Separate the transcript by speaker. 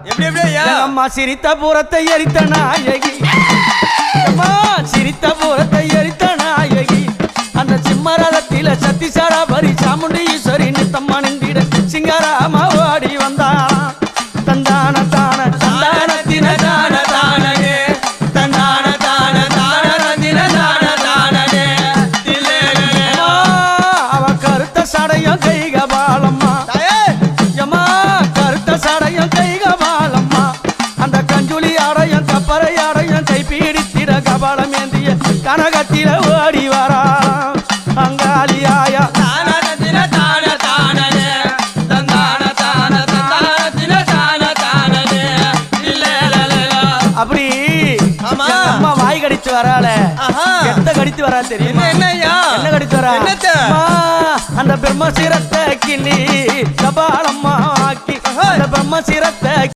Speaker 1: எப்படி எப்படியா
Speaker 2: அம்மா சிரித்த பூரத்தை எரித்த நாயகி அம்மா சிரித்த பூரத்தை எரித்த நாயகி அந்த சிம்மரதத்தில சத்திசாரா பரி சாமுண்டி ஈஸ்வரி நித்தம்மா நின்றிட சிங்காராமா ஓடி வந்தா தந்தான தான தந்தான தின தான தானே தந்தான தான தான தின தான தானே அவ கருத்த சடையும் கைகபாலம்மா யமா கருத்த சடையும் கைகபாலம்மா அந்த கஞ்சுளி ஆடையும் கப்பரை ஆடையும் கைப்பீடித்திட கபாலம் ஏந்திய கனகத்தில ஓடி வரா அங்காளியாயா அப்படி அம்மா வாய் கடிச்சு வரால எத்த கடித்து வரா தெரியும் என்ன கடிச்சு வரா அந்த பிரம்ம சிரத்தை கிள்ளி கபாலம்மா ஆக்கி அந்த பிரம்ம சிரத்தை